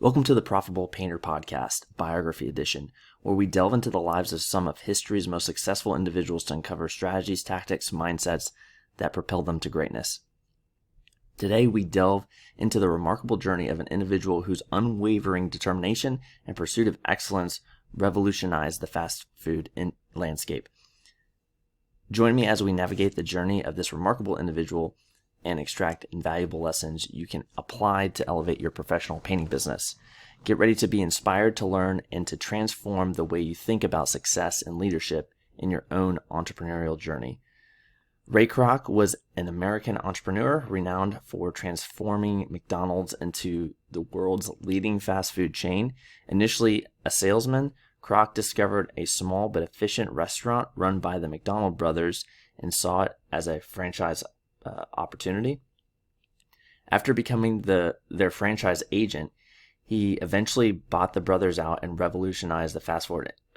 Welcome to the Profitable Painter Podcast, Biography Edition, where we delve into the lives of some of history's most successful individuals to uncover strategies, tactics, mindsets that propel them to greatness. Today, we delve into the remarkable journey of an individual whose unwavering determination and pursuit of excellence revolutionized the fast food landscape. Join me as we navigate the journey of this remarkable individual and extract invaluable lessons you can apply to elevate your professional painting business. Get ready to be inspired to learn and to transform the way you think about success and leadership in your own entrepreneurial journey. Ray Kroc was an American entrepreneur renowned for transforming McDonald's into the world's leading fast food chain. Initially a salesman, Kroc discovered a small but efficient restaurant run by the McDonald brothers and saw it as a franchise opportunity. After becoming their franchise agent, he eventually bought the brothers out and revolutionized the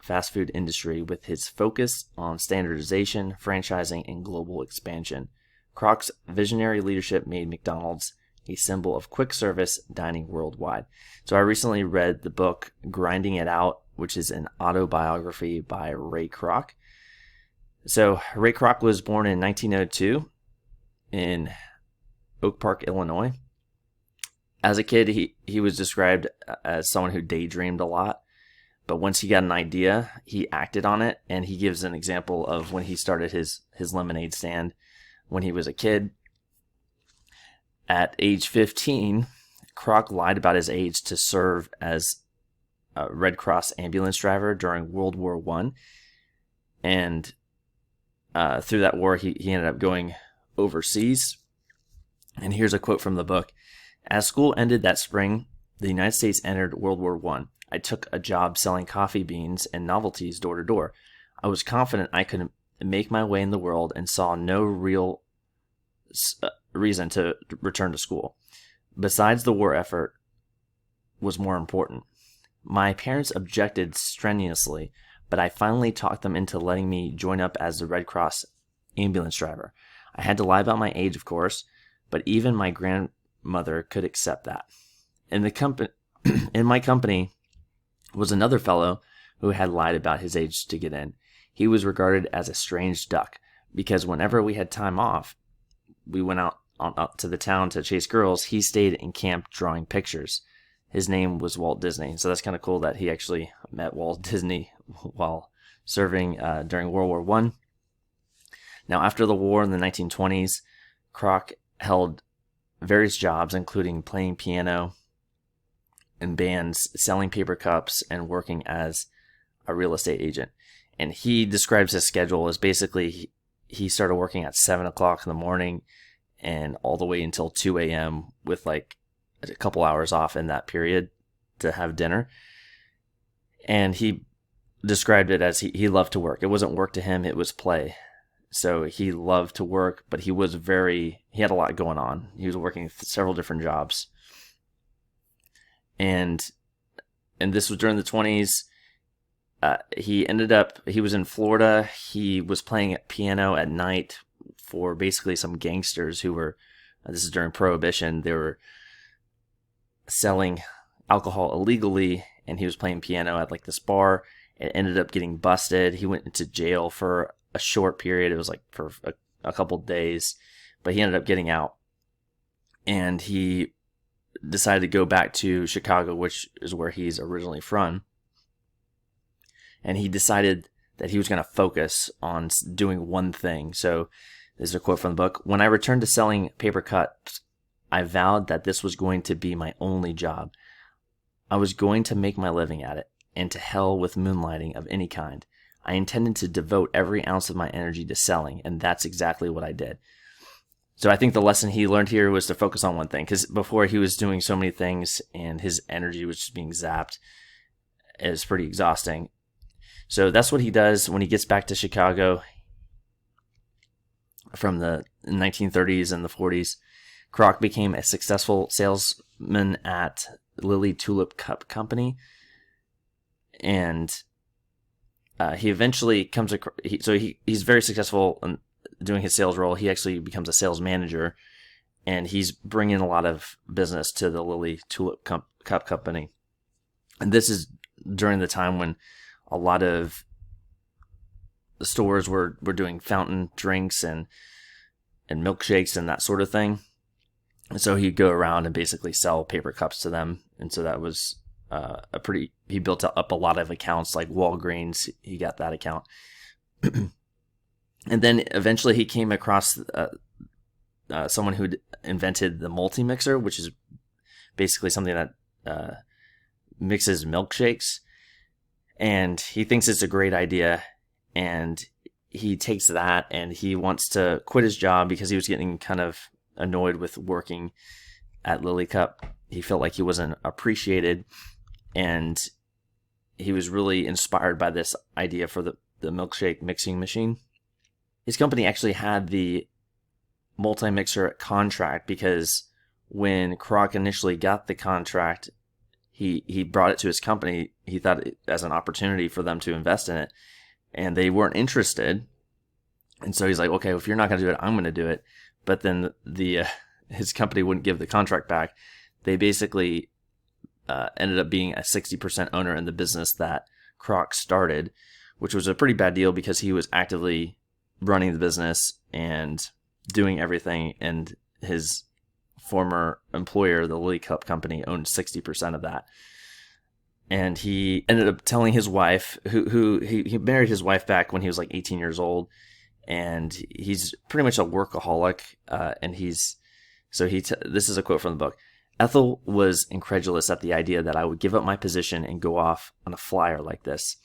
fast food industry with his focus on standardization, franchising, and global expansion. Kroc's visionary leadership made McDonald's a symbol of quick service dining worldwide. So I recently read the book Grinding It Out, which is an autobiography by Ray Kroc. So Ray Kroc was born in 1902 in Oak Park, Illinois. As a kid, he was described as someone who daydreamed a lot, but once he got an idea, he acted on it, and he gives an example of when he started his lemonade stand when he was a kid. At age 15, Kroc lied about his age to serve as a Red Cross ambulance driver during World War I, and through that war, he ended up going overseas. And here's a quote from the book. As school ended that spring, the United States entered World War I. I took a job selling coffee beans and novelties door to door. I was confident I could make my way in the world and saw no real reason to return to school. Besides, the war effort was more important. My parents objected strenuously, but I finally talked them into letting me join up as the Red Cross ambulance driver. I had to lie about my age, of course, but even my grandmother could accept that. In my company was another fellow who had lied about his age to get in. He was regarded as a strange duck because whenever we had time off, we went out to the town to chase girls. He stayed in camp drawing pictures. His name was Walt Disney. So that's kind of cool that he actually met Walt Disney while serving during World War I. Now, after the war in the 1920s, Kroc held various jobs, including playing piano in bands, selling paper cups, and working as a real estate agent. And he describes his schedule as basically he started working at 7 o'clock in the morning and all the way until 2 a.m. with like a couple hours off in that period to have dinner. And he described it as he loved to work. It wasn't work to him, it was play. So he loved to work, but he had a lot going on. He was working several different jobs. And this was during the 20s. He was in Florida. He was playing piano at night for basically some gangsters who were, this is during Prohibition, they were selling alcohol illegally, and he was playing piano at like this bar. It ended up getting busted. He went into jail for a short period. It was like for a couple days, but he ended up getting out, and he decided to go back to Chicago, which is where he's originally from. And he decided that he was going to focus on doing one thing. So this is a quote from the book. When I returned to selling paper cups, I vowed that this was going to be my only job. I was going to make my living at it, and to hell with moonlighting of any kind. I intended to devote every ounce of my energy to selling, and that's exactly what I did. So I think the lesson he learned here was to focus on one thing, because before he was doing so many things and his energy was just being zapped. It was pretty exhausting. So that's what he does when he gets back to Chicago from the 1930s and the 40s. Kroc became a successful salesman at Lily Tulip Cup Company, and he eventually comes across, he's very successful in doing his sales role. He actually becomes a sales manager, and he's bringing a lot of business to the Lily Tulip Cup company. And this is during the time when a lot of the stores were doing fountain drinks and milkshakes and that sort of thing. And so he'd go around and basically sell paper cups to them. And so that was he built up a lot of accounts like Walgreens. He got that account. And then eventually he came across someone who'd invented the multi-mixer, which is basically something that mixes milkshakes. And he thinks it's a great idea. And he takes that and he wants to quit his job because he was getting kind of annoyed with working at Lily Cup. He felt like he wasn't appreciated. And he was really inspired by this idea for the milkshake mixing machine. His company actually had the multi-mixer contract because when Kroc initially got the contract, he brought it to his company. He thought it as an opportunity for them to invest in it, and they weren't interested. And so he's like, okay, well, if you're not going to do it, I'm going to do it. But then his company wouldn't give the contract back. They basically ended up being a 60% owner in the business that Kroc started, which was a pretty bad deal because he was actively running the business and doing everything, and his former employer, the Lily Cup company, owned 60% of that. And he ended up telling his wife, who he married his wife back when he was like 18 years old, and he's pretty much a workaholic. And this is a quote from the book. Ethel was incredulous at the idea that I would give up my position and go off on a flyer like this.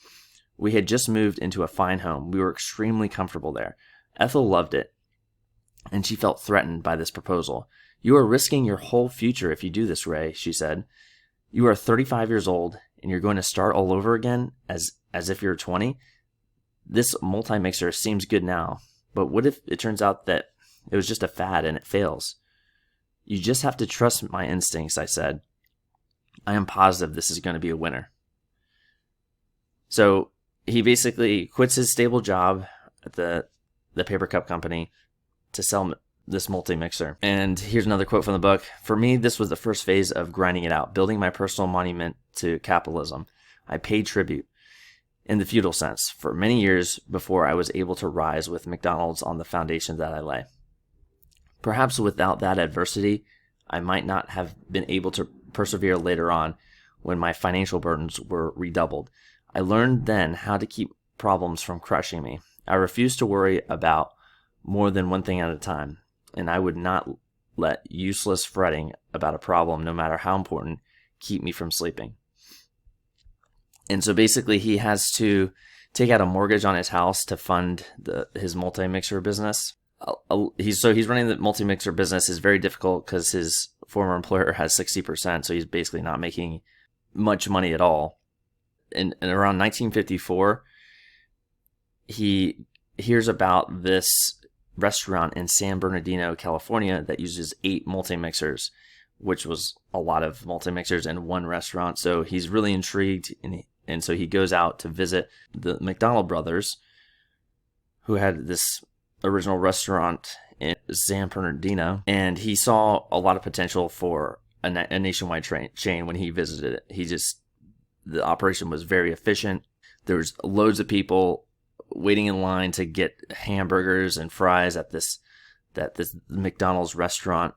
We had just moved into a fine home. We were extremely comfortable there. Ethel loved it, and she felt threatened by this proposal. You are risking your whole future if you do this, Ray, she said. You are 35 years old, and you're going to start all over again as if you're 20? This multi-mixer seems good now, but what if it turns out that it was just a fad and it fails? You just have to trust my instincts, I said. I am positive this is going to be a winner. So he basically quits his stable job at the paper cup company to sell this multi-mixer. And here's another quote from the book. For me, this was the first phase of grinding it out, building my personal monument to capitalism. I paid tribute in the feudal sense for many years before I was able to rise with McDonald's on the foundation that I lay. Perhaps without that adversity, I might not have been able to persevere later on when my financial burdens were redoubled. I learned then how to keep problems from crushing me. I refused to worry about more than one thing at a time, and I would not let useless fretting about a problem, no matter how important, keep me from sleeping. And so basically he has to take out a mortgage on his house to fund his multi-mixer business. He's running the multi-mixer business is very difficult because his former employer has 60%, so he's basically not making much money at all. And around 1954, he hears about this restaurant in San Bernardino, California that uses 8 multi-mixers, which was a lot of multi-mixers in one restaurant. So he's really intrigued, and so he goes out to visit the McDonald brothers, who had this original restaurant in San Bernardino, and he saw a lot of potential for a nationwide chain when he visited it. The operation was very efficient. There was loads of people waiting in line to get hamburgers and fries at this McDonald's restaurant,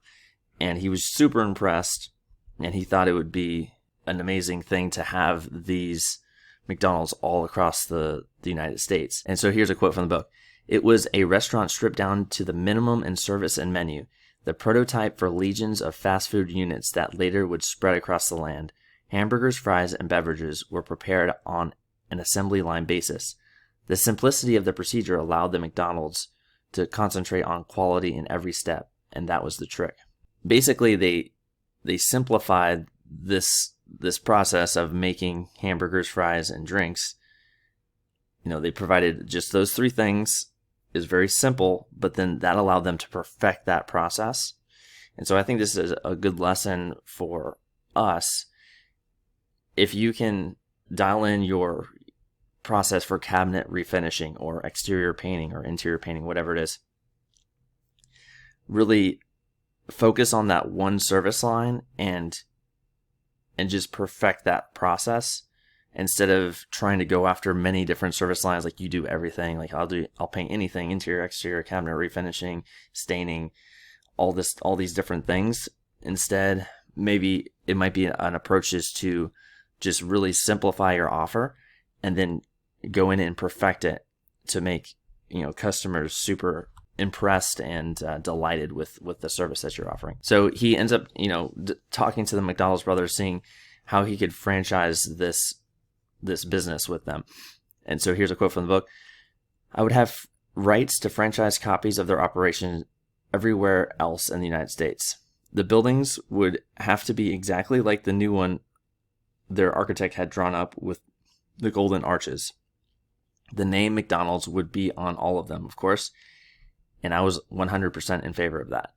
and he was super impressed, and he thought it would be an amazing thing to have these McDonald's all across the United States. And so here's a quote from the book. It was a restaurant stripped down to the minimum in service and menu, the prototype for legions of fast food units that later would spread across the land. Hamburgers, fries, and beverages were prepared on an assembly line basis. The simplicity of the procedure allowed the McDonald's to concentrate on quality in every step, and that was the trick. Basically, they simplified this process of making hamburgers, fries, and drinks. They provided just those 3 things. Is very simple, but then that allowed them to perfect that process. And so I think this is a good lesson for us. If you can dial in your process for cabinet refinishing or exterior painting or interior painting, whatever it is, really focus on that one service line and and just perfect that process instead of trying to go after many different service lines. Like, you do everything. Like, I'll paint anything, interior, exterior, cabinet refinishing, staining, all these different things. Instead, maybe it might be an approach is to just really simplify your offer and then go in and perfect it to make, customers super impressed and delighted with the service that you're offering. So he ends up, talking to the McDonald's brothers, seeing how he could franchise this business with them. And so here's a quote from the book. "I would have rights to franchise copies of their operation everywhere else in the United States. The buildings would have to be exactly like the new one their architect had drawn up with the golden arches. The name McDonald's would be on all of them, of course, and I was 100% in favor of that.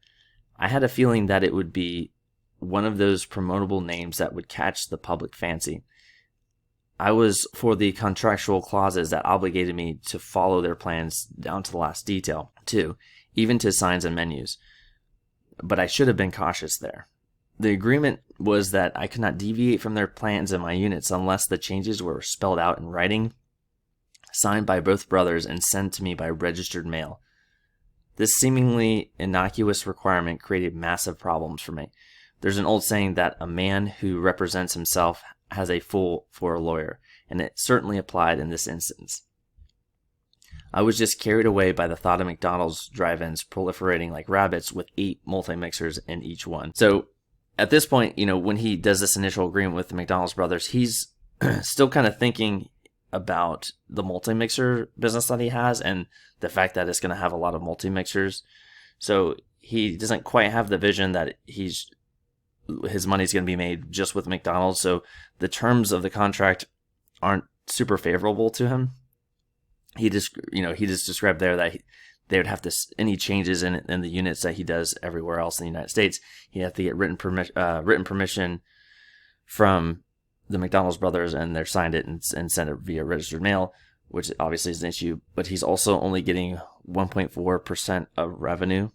I had a feeling that it would be one of those promotable names that would catch the public fancy. I was for the contractual clauses that obligated me to follow their plans down to the last detail, too, even to signs and menus. But I should have been cautious there. The agreement was that I could not deviate from their plans in my units unless the changes were spelled out in writing, signed by both brothers, and sent to me by registered mail. This seemingly innocuous requirement created massive problems for me. There's an old saying that a man who represents himself has a fool for a lawyer, and it certainly applied in this instance. I was just carried away by the thought of McDonald's drive-ins proliferating like rabbits with 8 multi-mixers in each one." So at this point, when he does this initial agreement with the McDonald's brothers, he's still kind of thinking about the multi-mixer business that he has and the fact that it's going to have a lot of multi-mixers. So he doesn't quite have the vision that his money's going to be made just with McDonald's. So the terms of the contract aren't super favorable to him. He just described there that they would have to, any changes in the units that he does everywhere else in the United States, he'd have to get written permission from the McDonald's brothers, and they're signed it and send it via registered mail, which obviously is an issue. But he's also only getting 1.4% of revenue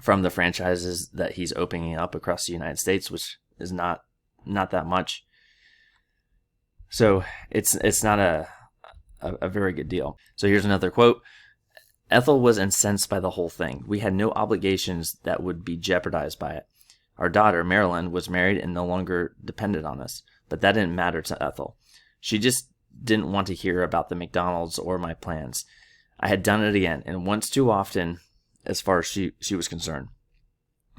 from the franchises that he's opening up across the United States, which is not that much. So it's not a very good deal. So here's another quote. "Ethel was incensed by the whole thing. We had no obligations that would be jeopardized by it. Our daughter, Marilyn, was married and no longer depended on us, but that didn't matter to Ethel. She just didn't want to hear about the McDonald's or my plans. I had done it again, and once too often, as far as she was concerned.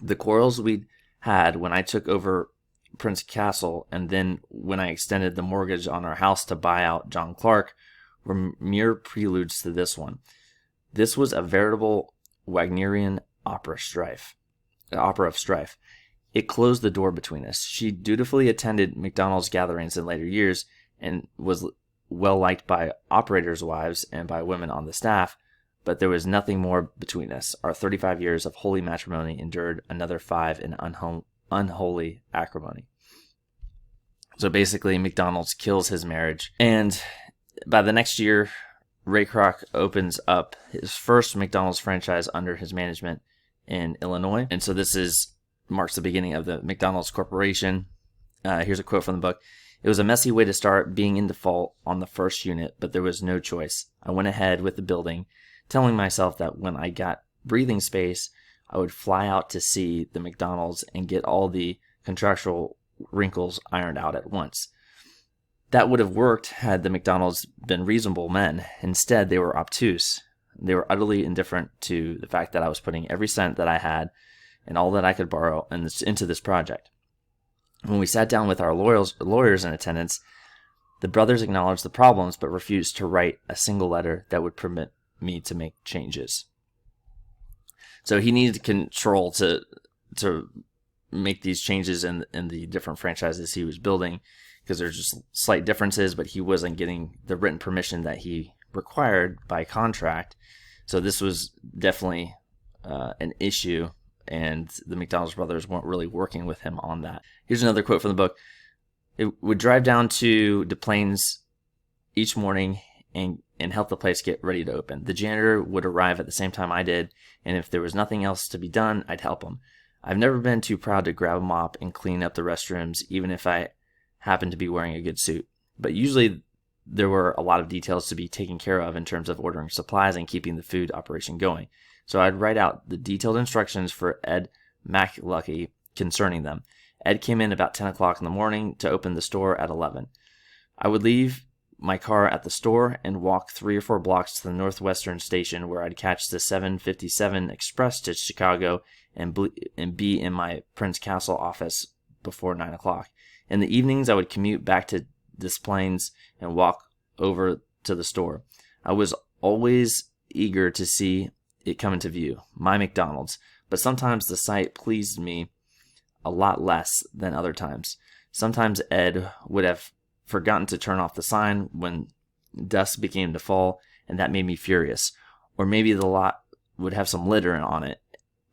The quarrels we'd had when I took over Prince Castle, and then when I extended the mortgage on our house to buy out John Clark, were mere preludes to this one. This was a veritable Wagnerian opera of strife. It closed the door between us. She dutifully attended McDonald's gatherings in later years and was well liked by operators' wives and by women on the staff, but there was nothing more between us. Our 35 years of holy matrimony endured another 5 in unholy acrimony." So basically, McDonald's kills his marriage, and by the next year, Ray Kroc opens up his first McDonald's franchise under his management in Illinois. And so this marks the beginning of the McDonald's Corporation. Here's a quote from the book. "It was a messy way to start, being in default on the first unit, but there was no choice. I went ahead with the building, telling myself that when I got breathing space, I would fly out to see the McDonald's and get all the contractual wrinkles ironed out at once. That would have worked had the McDonald's been reasonable men. Instead, they were obtuse. They were utterly indifferent to the fact that I was putting every cent that I had and all that I could borrow into this project. When we sat down with our lawyers in attendance, the brothers acknowledged the problems but refused to write a single letter that would permit me to make changes." So he needed control to make these changes in the different franchises he was building, because there's just slight differences, but he wasn't getting the written permission that he required by contract. So this was definitely an issue, and the McDonald's brothers weren't really working with him on that. Here's another quote from the book. "It would drive down to Des Plaines each morning and help the place get ready to open. The janitor would arrive at the same time I did, and if there was nothing else to be done, I'd help him. I've never been too proud to grab a mop and clean up the restrooms, even if I happen to be wearing a good suit. But usually there were a lot of details to be taken care of in terms of ordering supplies and keeping the food operation going. So I'd write out the detailed instructions for Ed McLucky concerning them. Ed came in about 10 o'clock in the morning to open the store at 11. I would leave my car at the store and walk 3 or 4 blocks to the Northwestern station, where I'd catch the 7:57 express to Chicago and be in my Prince Castle office before 9 o'clock. In the evenings, I would commute back to Des Plaines and walk over to the store. I was always eager to see it come into view, my McDonald's, but sometimes the sight pleased me a lot less than other times. Sometimes Ed would have forgotten to turn off the sign when dusk began to fall, and that made me furious. Or maybe the lot would have some litter on it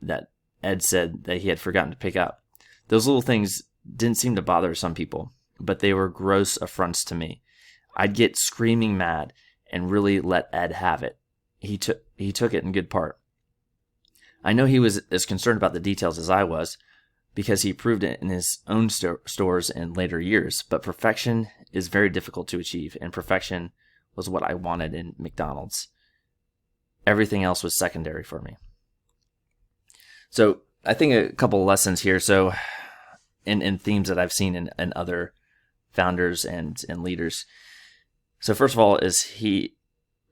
that Ed said that he had forgotten to pick up. Those little things didn't seem to bother some people, but they were gross affronts to me. I'd get screaming mad and really let Ed have it. He took it in good part. I know he was as concerned about the details as I was, because he proved it in his own stores in later years. But perfection is very difficult to achieve, and perfection was what I wanted in McDonald's. Everything else was secondary for me. So I think a couple of lessons here. So in themes that I've seen in other founders and leaders. So first of all is he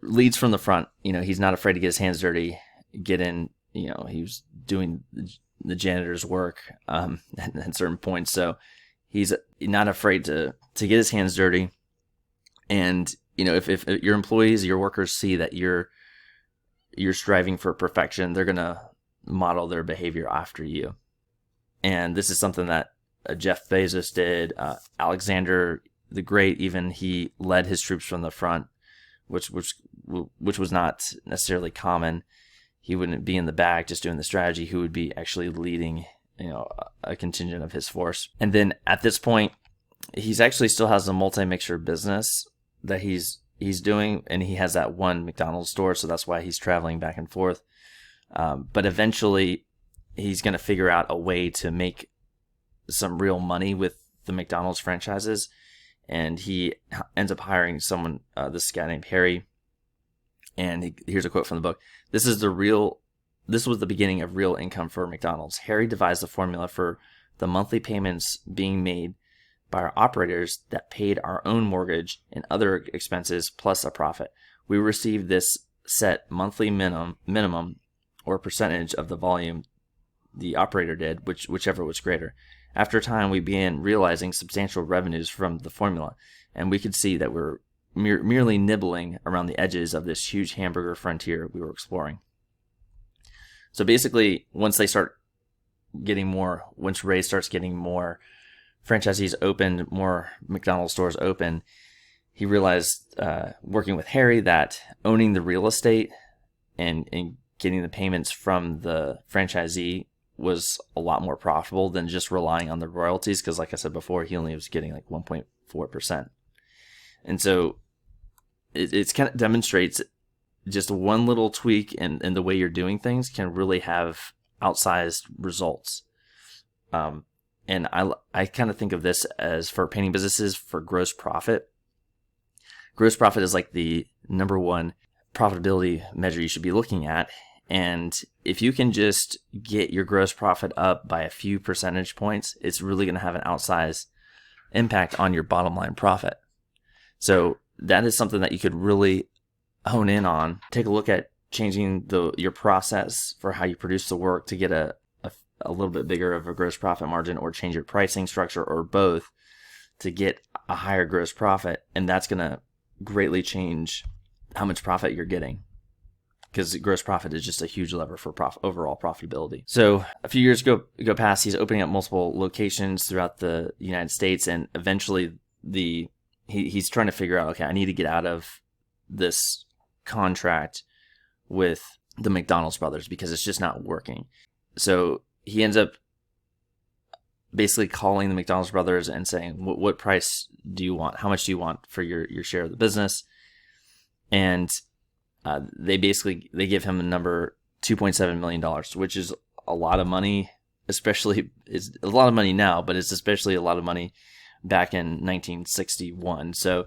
leads from the front. He's not afraid to get his hands dirty, get in. He was doing the janitor's work at certain points. So he's not afraid to get his hands dirty. And, if your employees, your workers see that you're striving for perfection, they're going to model their behavior after you. And this is something that Jeff Bezos did. Alexander the Great, even, he led his troops from the front, which was not necessarily common. He wouldn't be in the back just doing the strategy. He would be actually leading, a contingent of his force. And then at this point, he's actually still has a multi-mixture business that he's doing, and he has that one McDonald's store, so that's why he's traveling back and forth. But eventually, he's going to figure out a way to make some real money with the McDonald's franchises, and he ends up hiring someone, this guy named Harry. And here's a quote from the book. This was the beginning of real income for McDonald's. Harry devised the formula for the monthly payments being made by our operators that paid our own mortgage and other expenses plus a profit. We received this set monthly minimum or percentage of the volume the operator did, whichever was greater. After a time, we began realizing substantial revenues from the formula, and we could see that we're merely nibbling around the edges of this huge hamburger frontier we were exploring. So basically, once Ray starts getting more franchisees open, more McDonald's stores open, he realized, working with Harry, that owning the real estate and getting the payments from the franchisee was a lot more profitable than just relying on the royalties, because like I said before, he only was getting like 1.4%. And so it's kind of demonstrates just one little tweak in the way you're doing things can really have outsized results. And I kind of think of this as, for painting businesses, for gross profit. Gross profit is like the number one profitability measure you should be looking at. And if you can just get your gross profit up by a few percentage points, it's really going to have an outsized impact on your bottom line profit. So that is something that you could really hone in on. Take a look at changing your process for how you produce the work to get a little bit bigger of a gross profit margin, or change your pricing structure, or both, to get a higher gross profit. And that's going to greatly change how much profit you're getting, because gross profit is just a huge lever for overall profitability. So a few years go past, he's opening up multiple locations throughout the United States, and eventually he's trying to figure out, okay, I need to get out of this contract with the McDonald's brothers because it's just not working. So he ends up basically calling the McDonald's brothers and saying, what price do you want? How much do you want for your share of the business? And they give him a number, $2.7 million, which is a lot of money especially, it's a lot of money now, but it's especially a lot of money back in 1961. So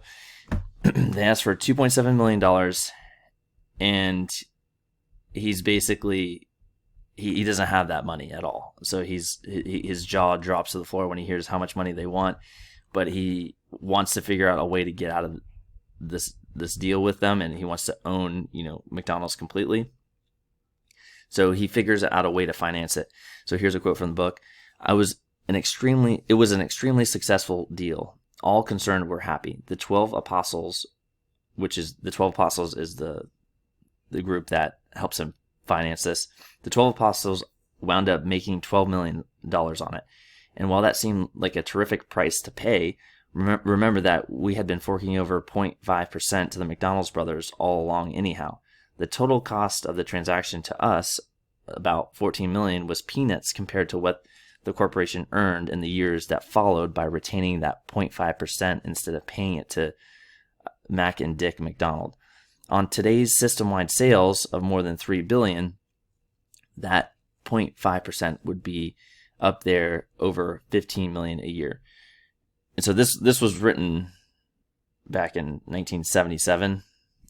they asked for $2.7 million, and he's basically, he doesn't have that money at all. So his jaw drops to the floor when he hears how much money they want, but he wants to figure out a way to get out of this deal with them, and he wants to own, McDonald's completely. So he figures out a way to finance it. So here's a quote from the book. It was an extremely successful deal. All concerned were happy. The 12 apostles, the 12 apostles is the group that helps him finance this. The 12 apostles wound up making $12 million on it. And while that seemed like a terrific price to pay, remember that we had been forking over 0.5% to the McDonald's brothers all along anyhow. The total cost of the transaction to us, about $14 million, was peanuts compared to what the corporation earned in the years that followed by retaining that 0.5% instead of paying it to Mac and Dick McDonald. On today's system-wide sales of more than $3 billion, that 0.5% would be up there over $15 million a year. And so this was written back in 1977,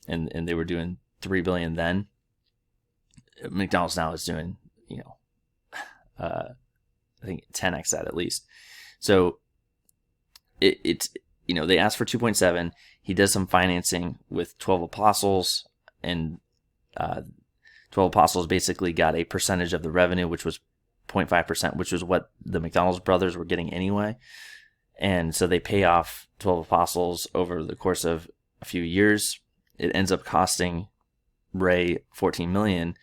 and they were doing $3 billion then. McDonald's now is doing, I think 10x that at least. So it's they asked for 2.7. He does some financing with 12 apostles, and 12 apostles basically got a percentage of the revenue, which was 0.5%, which was what the McDonald's brothers were getting anyway. And so they pay off 12 apostles over the course of a few years. It ends up costing Ray $14 million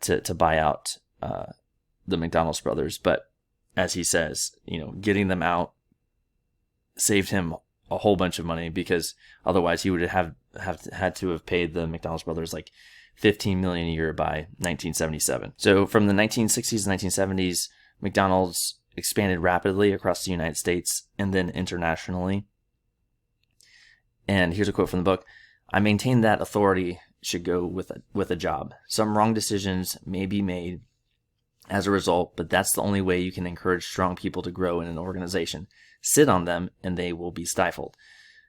to buy out the McDonald's brothers. But as he says, getting them out saved him a whole bunch of money, because otherwise he would have had to have paid the McDonald's brothers like $15 million a year by 1977. So from the 1960s and 1970s, McDonald's expanded rapidly across the United States and then internationally. And here's a quote from the book. I maintain that authority should go with a job. Some wrong decisions may be made as a result, but that's the only way you can encourage strong people to grow in an organization. Sit on them and they will be stifled.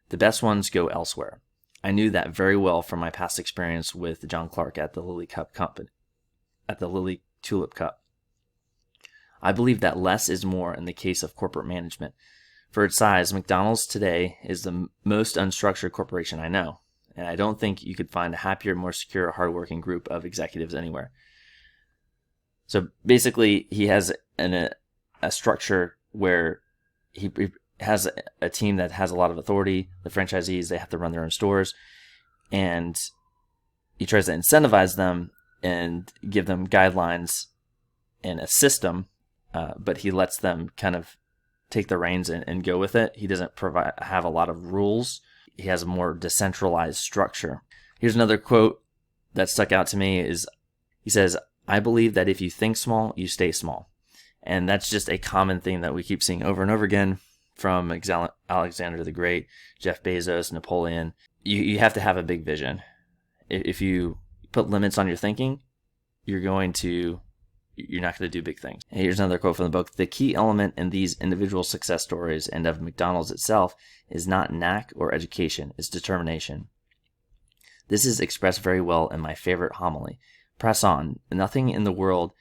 The best ones go elsewhere. I knew that very well from my past experience with John Clark at the Lilly Tulip Cup. I believe that less is more in the case of corporate management. For its size, McDonald's today is the most unstructured corporation I know, and I don't think you could find a happier, more secure, hardworking group of executives anywhere. So basically, he has a structure where he has a team that has a lot of authority. The franchisees, they have to run their own stores, and he tries to incentivize them and give them guidelines and a system, but he lets them kind of take the reins and go with it. He doesn't have a lot of rules. He has a more decentralized structure. Here's another quote that stuck out to me is, he says, I believe that if you think small, you stay small. And that's just a common thing that we keep seeing over and over again from Alexander the Great, Jeff Bezos, Napoleon. You have to have a big vision. If you put limits on your thinking, you're not going to do big things. And here's another quote from the book. The key element in these individual success stories and of McDonald's itself is not knack or education, it's determination. This is expressed very well in my favorite homily. Press on. Nothing in the world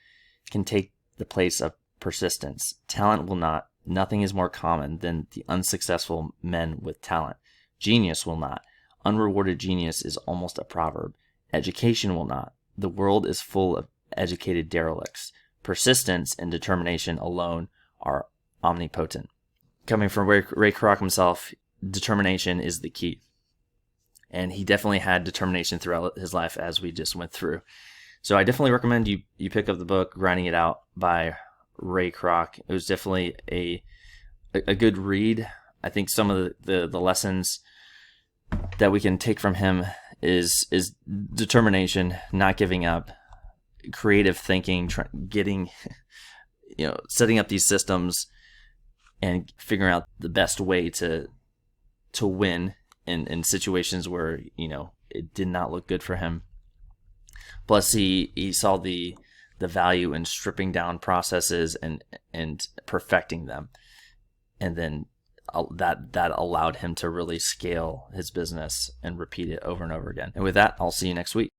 can take the place of persistence. Talent will not. Nothing is more common than the unsuccessful men with talent. Genius will not. Unrewarded genius is almost a proverb. Education will not. The world is full of educated derelicts. Persistence and determination alone are omnipotent. Coming from Ray Kroc himself, determination is the key. And he definitely had determination throughout his life, as we just went through. So I definitely recommend you pick up the book, Grinding It Out by Ray Kroc. It was definitely a good read. I think some of the lessons that we can take from him is determination, not giving up, creative thinking, setting up these systems and figuring out the best way to win in situations where it did not look good for him. Plus, he saw the the value in stripping down processes and perfecting them. And then that allowed him to really scale his business and repeat it over and over again. And with that, I'll see you next week.